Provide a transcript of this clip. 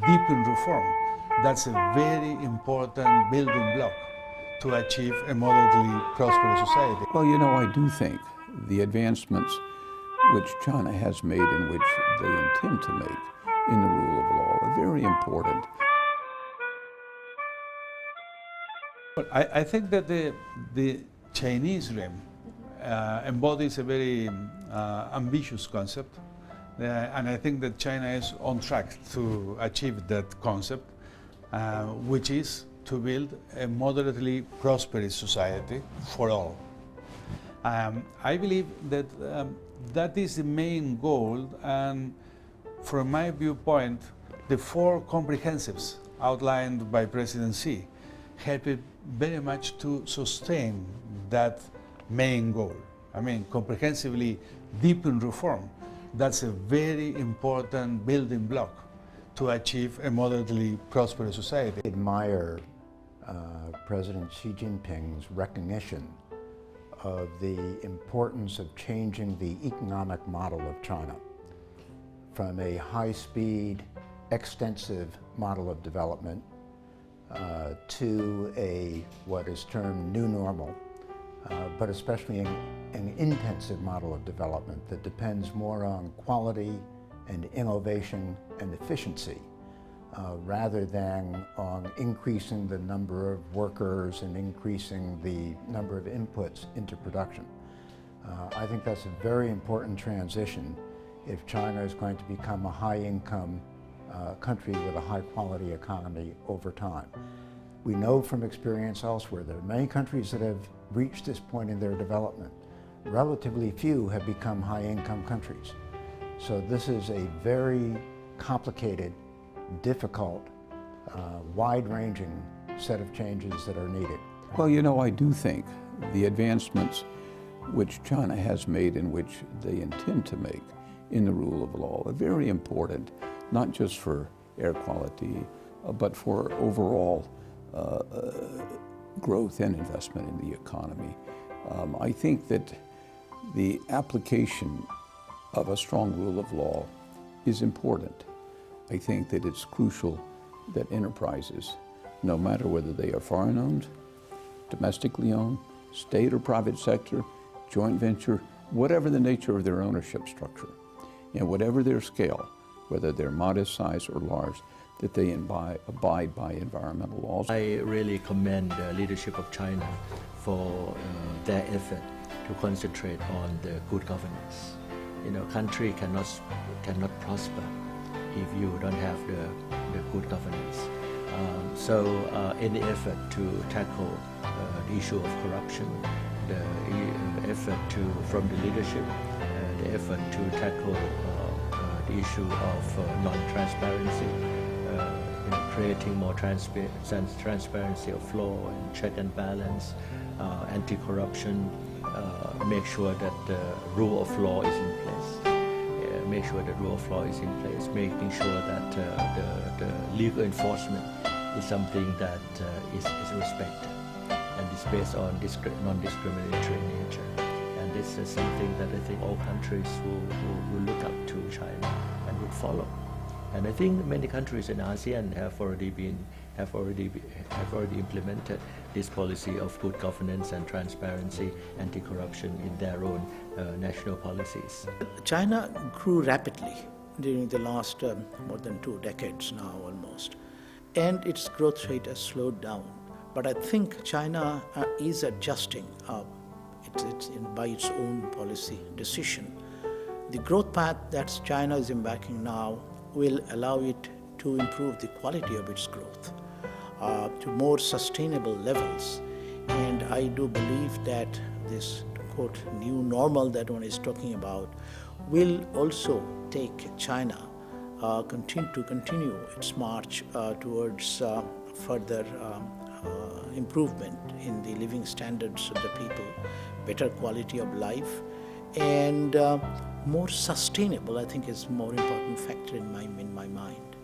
deepen reform. That's a very important building block to achieve a moderately prosperous society. Well, I do think the advancements which China has made and which they intend to make in the rule of law are very important. I think that the Chinese dream embodies a very ambitious concept, and I think that China is on track to achieve that concept, which is to build a moderately prosperous society for all. I believe that that is the main goal, and from my viewpoint, the four comprehensives outlined by President Xi help it very much to sustain that main goal. I mean, comprehensively deepen reform. That's a very important building block to achieve a moderately prosperous society. I admire President Xi Jinping's recognition of the importance of changing the economic model of China from a high-speed, extensive model of development to what is termed new normal, but especially an intensive model of development that depends more on quality and innovation and efficiency rather than on increasing the number of workers and increasing the number of inputs into production. I think that's a very important transition if China is going to become a high-income country with a high-quality economy over time. We know from experience elsewhere that many countries that have reached this point in their development, relatively few have become high-income countries. So this is a very complicated, difficult, wide-ranging set of changes that are needed. Well, I do think the advancements which China has made and which they intend to make in the rule of law are very important, not just for air quality, but for overall growth and investment in the economy. I think that the application of a strong rule of law is important. I think that it's crucial that enterprises, no matter whether they are foreign-owned, domestically owned, state or private sector, joint venture, whatever the nature of their ownership structure, and whatever their scale, whether they're modest size or large, that they abide by environmental laws. I really commend the leadership of China for their effort to concentrate on the good governance. Country cannot prosper if you don't have the good governance. So any effort to tackle the issue of corruption, the effort from the leadership, the effort to tackle the issue of non-transparency, creating more transparency of law and check and balance, anti-corruption, make sure that the rule of law is in place. Make sure that rule of law is in place, making sure that the legal enforcement is something that is respected and is based on non-discriminatory nature. And this is something that I think all countries will look up to China and would follow. And I think many countries in ASEAN have already implemented this policy of good governance and transparency, anti-corruption in their own national policies. China grew rapidly during the last more than 2 decades now almost, and its growth rate has slowed down. But I think China is adjusting by its own policy decision. The growth path that China is embarking now will allow it to improve the quality of its growth to more sustainable levels. And I do believe that this, quote, new normal that one is talking about will also take China continue its march towards further improvement in the living standards of the people, better quality of life, and more sustainable, I think, is a more important factor in my mind.